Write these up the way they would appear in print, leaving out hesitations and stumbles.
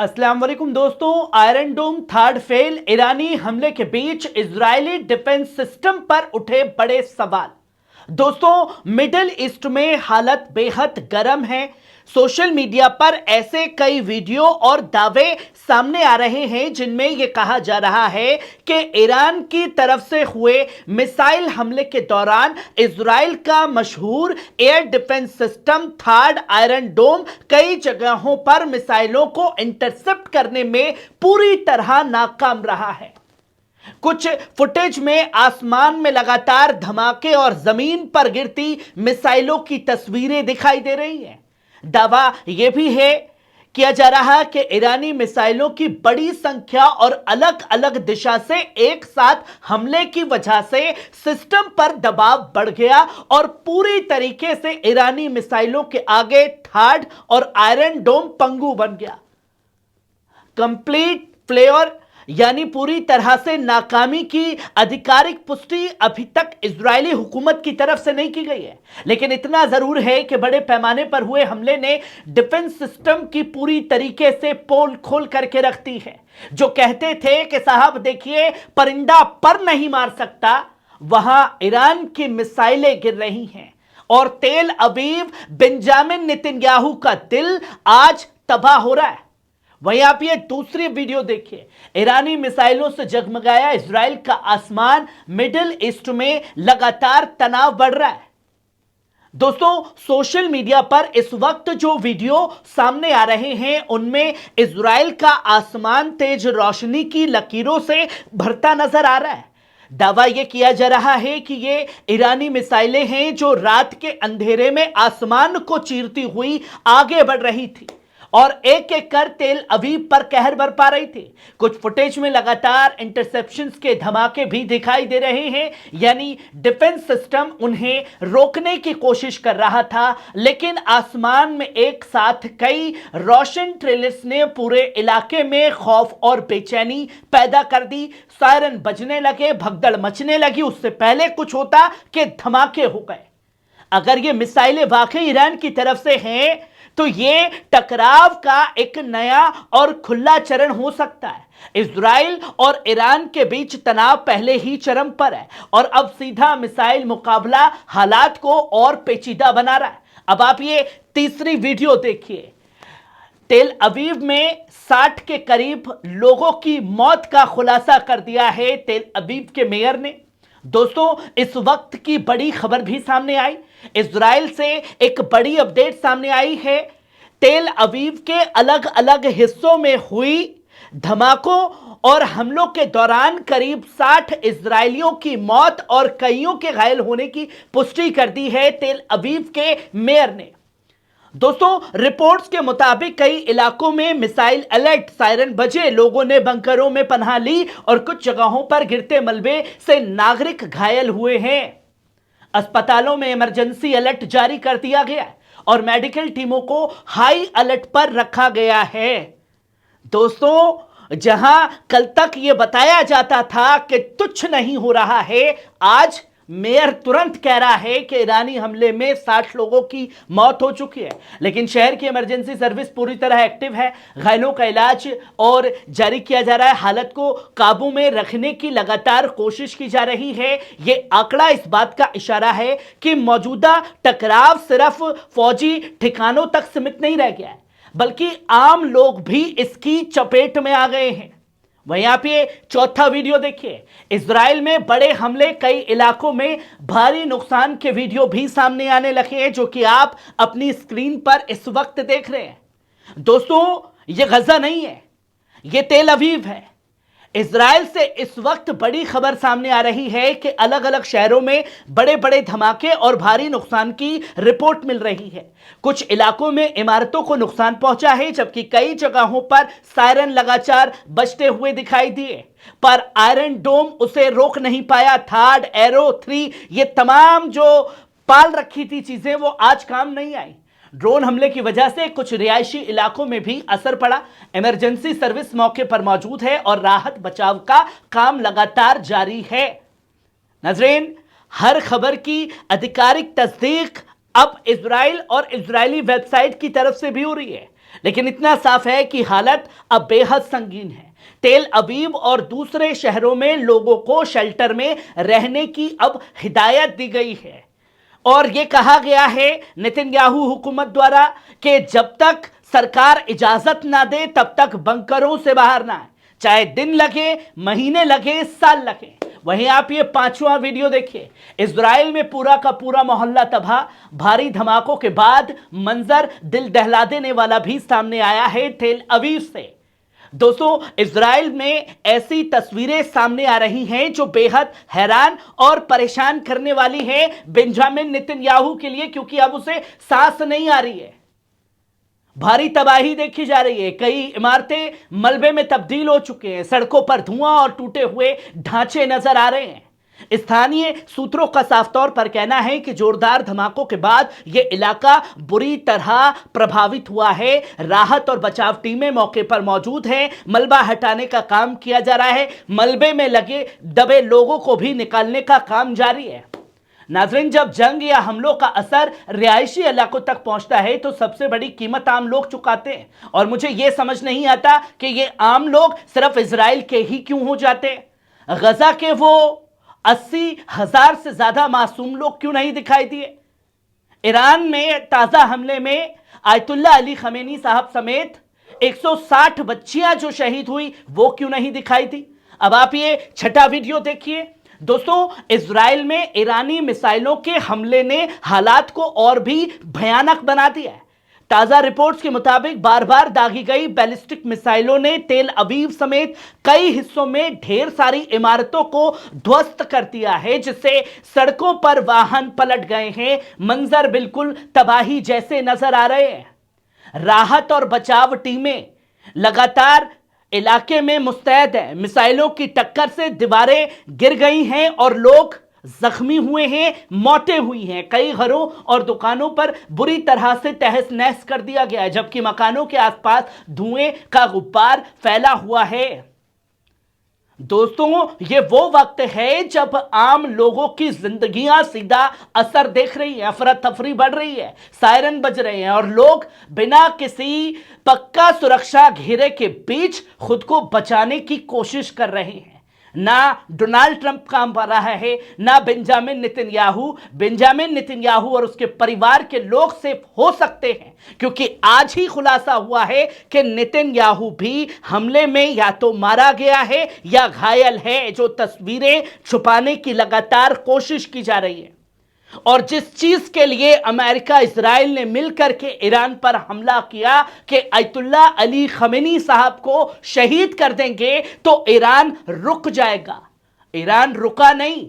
अस्सलाम वालेकुम दोस्तों। आयरन डोम थर्ड फेल, ईरानी हमले के बीच इजरायली डिफेंस सिस्टम पर उठे बड़े सवाल। दोस्तों, मिडिल ईस्ट में हालत बेहद गर्म है। सोशल मीडिया पर ऐसे कई वीडियो और दावे सामने आ रहे हैं जिनमें यह कहा जा रहा है कि ईरान की तरफ से हुए मिसाइल हमले के दौरान इजराइल का मशहूर air defence system third Iron Dome कई जगहों पर मिसाइलों को इंटरसेप्ट करने में पूरी तरह नाकाम रहा है। कुछ फुटेज में आसमान में लगातार धमाके और जमीन पर गिरती मिसाइलों की तस्वीरें दिखाई दे रही हैं। दावा यह भी है किया जा रहा है कि ईरानी मिसाइलों की बड़ी संख्या और अलग अलग दिशा से एक साथ हमले की वजह से सिस्टम पर दबाव बढ़ गया और पूरी तरीके से ईरानी मिसाइलों के आगे थर्ड और आयरन डोम पंगु बन गया। कंप्लीट फेलियर यानी पूरी तरह से नाकामी की आधिकारिक पुष्टि अभी तक इजरायली हुकूमत की तरफ से नहीं की गई है, लेकिन इतना जरूर है कि बड़े पैमाने पर हुए हमले ने डिफेंस सिस्टम की पूरी तरीके से पोल खोल करके रख दी है। जो कहते थे कि साहब देखिए परिंदा पर नहीं मार सकता, वहां ईरान की मिसाइलें गिर रही हैं और तेल अवीव बेंजामिन नेतन्याहू का दिल आज तबाह हो रहा है। वहीं आप ये दूसरी वीडियो देखिए, ईरानी मिसाइलों से जगमगाया इजराइल का आसमान। मिडिल ईस्ट में लगातार तनाव बढ़ रहा है। दोस्तों, सोशल मीडिया पर इस वक्त जो वीडियो सामने आ रहे हैं उनमें इजराइल का आसमान तेज रोशनी की लकीरों से भरता नजर आ रहा है। दावा यह किया जा रहा है कि ये ईरानी मिसाइलें हैं जो रात के अंधेरे में आसमान को चीरती हुई आगे बढ़ रही थी और एक एक कर तेल अवीव पर कहर बरपा रही थी। कुछ फुटेज में लगातार इंटरसेप्शंस के धमाके भी दिखाई दे रहे हैं, यानी डिफेंस सिस्टम उन्हें रोकने की कोशिश कर रहा था, लेकिन आसमान में एक साथ कई रोशन ट्रेलर्स ने पूरे इलाके में खौफ और बेचैनी पैदा कर दी। सायरन बजने लगे, भगदड़ मचने लगी, उससे पहले कुछ होता कि धमाके हो गए। अगर ये मिसाइलें वाकई ईरान की तरफ से हैं तो ये टकराव का एक नया और खुला चरण हो सकता है। इजराइल और ईरान के बीच तनाव पहले ही चरम पर है और अब सीधा मिसाइल मुकाबला हालात को और पेचीदा बना रहा है। अब आप ये तीसरी वीडियो देखिए। तेल अवीव में 60 के करीब लोगों की मौत का खुलासा कर दिया है तेल अवीव के मेयर ने। दोस्तों, इस वक्त की बड़ी खबर भी सामने आई। इजराइल से एक बड़ी अपडेट सामने आई है। तेल अवीव के अलग अलग हिस्सों में हुई धमाकों और हमलों के दौरान करीब 60 इजरायलियों की मौत और कईयों के घायल होने की पुष्टि कर दी है तेल अवीव के मेयर ने। दोस्तों, रिपोर्ट्स के मुताबिक कई इलाकों में मिसाइल अलर्ट सायरन बजे, लोगों ने बंकरों में पनाह ली और कुछ जगहों पर गिरते मलबे से नागरिक घायल हुए हैं। अस्पतालों में इमरजेंसी अलर्ट जारी कर दिया गया है और मेडिकल टीमों को हाई अलर्ट पर रखा गया है। दोस्तों, जहां कल तक यह बताया जाता था कि तुच्छ नहीं हो रहा है, आज मेयर तुरंत कह रहा है कि ईरानी हमले में 60 लोगों की मौत हो चुकी है, लेकिन शहर की इमरजेंसी सर्विस पूरी तरह एक्टिव है। घायलों का इलाज और जारी किया जा रहा है। हालत को काबू में रखने की लगातार कोशिश की जा रही है। यह आंकड़ा इस बात का इशारा है कि मौजूदा टकराव सिर्फ फौजी ठिकानों तक सीमित नहीं रह गया है, बल्कि आम लोग भी इसकी चपेट में आ गए हैं। वहीं आप ये चौथा वीडियो देखिए। इजराइल में बड़े हमले, कई इलाकों में भारी नुकसान के वीडियो भी सामने आने लगे हैं, जो कि आप अपनी स्क्रीन पर इस वक्त देख रहे हैं। दोस्तों, ये गजा नहीं है, ये तेल अवीव है। इजराइल से इस वक्त बड़ी खबर सामने आ रही है कि अलग अलग शहरों में बड़े बड़े धमाके और भारी नुकसान की रिपोर्ट मिल रही है। कुछ इलाकों में इमारतों को नुकसान पहुंचा है, जबकि कई जगहों पर सायरन लगातार बजते हुए दिखाई दिए, पर आयरन डोम उसे रोक नहीं पाया। थर्ड, एरो 3, ये तमाम जो पाल रखी थी चीजें वो आज काम नहीं आई। ड्रोन हमले की वजह से कुछ रिहायशी इलाकों में भी असर पड़ा। इमरजेंसी सर्विस मौके पर मौजूद है और राहत बचाव का काम लगातार जारी है। नाज़रीन, हर खबर की आधिकारिक तस्दीक अब इजराइल और इजरायली वेबसाइट की तरफ से भी हो रही है। लेकिन इतना साफ है कि हालत अब बेहद संगीन है। तेल अवीव और दूसरे शहरों में लोगों को शेल्टर में रहने की अब हिदायत दी गई है और यह कहा गया है नेतन्याहू हुकूमत द्वारा कि जब तक सरकार इजाजत ना दे तब तक बंकरों से बाहर ना आए, चाहे दिन लगे, महीने लगे, साल लगे। वहीं आप ये 5वां वीडियो देखिए। इजराइल में पूरा का पूरा मोहल्ला तबाह, भारी धमाकों के बाद मंजर दिल दहला देने वाला भी सामने आया है तेल अवीव से। दोस्तों, इजराइल में ऐसी तस्वीरें सामने आ रही हैं जो बेहद हैरान और परेशान करने वाली है बेंजामिन नेतन्याहू के लिए, क्योंकि अब उसे सांस नहीं आ रही है। भारी तबाही देखी जा रही है, कई इमारतें मलबे में तब्दील हो चुके हैं, सड़कों पर धुआं और टूटे हुए ढांचे नजर आ रहे हैं। स्थानीय सूत्रों का साफ तौर पर कहना है कि जोरदार धमाकों के बाद यह इलाका बुरी तरह प्रभावित हुआ है। राहत और बचाव टीमें मौके पर मौजूद हैं, मलबा हटाने का काम किया जा रहा है, मलबे में लगे दबे लोगों को भी निकालने का काम जारी है। नाज़रीन, जब जंग या हमलों का असर रिहायशी इलाकों तक पहुंचता है तो सबसे बड़ी कीमत आम लोग चुकाते हैं और मुझे यह समझ नहीं आता कि ये आम लोग सिर्फ इजराइल के ही क्यों हो जाते। गजा के वो 80,000 से ज्यादा मासूम लोग क्यों नहीं दिखाई दिए? ईरान में ताजा हमले में आयतुल्ला अली खमेनी साहब समेत 160 बच्चियां जो शहीद हुई वो क्यों नहीं दिखाई दी? अब आप ये 6वां वीडियो देखिए। दोस्तों, इजराइल में ईरानी मिसाइलों के हमले ने हालात को और भी भयानक बना दिया है। ताजा रिपोर्ट्स के मुताबिक बार बार दागी गई बैलिस्टिक मिसाइलों ने तेल अवीव समेत कई हिस्सों में ढेर सारी इमारतों को ध्वस्त कर दिया है, जिससे सड़कों पर वाहन पलट गए हैं। मंजर बिल्कुल तबाही जैसे नजर आ रहे हैं। राहत और बचाव टीमें लगातार इलाके में मुस्तैद है। मिसाइलों की टक्कर से दीवारें गिर गई हैं और लोग जख्मी हुए हैं, मौतें हुई हैं। कई घरों और दुकानों पर बुरी तरह से तहस नहस कर दिया गया है, जबकि मकानों के आसपास धुएं का गुब्बार फैला हुआ है। दोस्तों, ये वो वक्त है जब आम लोगों की जिंदगियां सीधा असर देख रही है, अफरा तफरी बढ़ रही है, सायरन बज रहे हैं और लोग बिना किसी पक्का सुरक्षा घेरे के बीच खुद को बचाने की कोशिश कर रहे हैं। ना डोनाल्ड ट्रंप काम कर रहा है, ना बेंजामिन नेतन्याहू और उसके परिवार के लोग सेफ हो सकते हैं, क्योंकि आज ही खुलासा हुआ है कि नेतन्याहू भी हमले में या तो मारा गया है या घायल है, जो तस्वीरें छुपाने की लगातार कोशिश की जा रही है। और जिस चीज के लिए अमेरिका इजराइल ने मिलकर के ईरान पर हमला किया कि आयतुल्ला अली खमेनी साहब को शहीद कर देंगे, तो ईरान रुक जाएगा। ईरान रुका नहीं,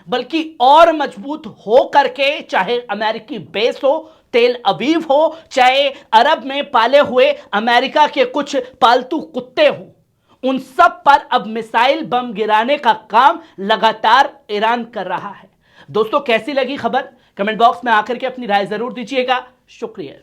बल्कि और मजबूत हो करके, चाहे अमेरिकी बेस हो, तेल अवीव हो, चाहे अरब में पाले हुए अमेरिका के कुछ पालतू कुत्ते हों, उन सब पर अब मिसाइल बम गिराने का काम लगातार ईरान कर रहा है। दोस्तों, कैसी लगी खबर? कमेंट बॉक्स में आकर के अपनी राय जरूर दीजिएगा। शुक्रिया।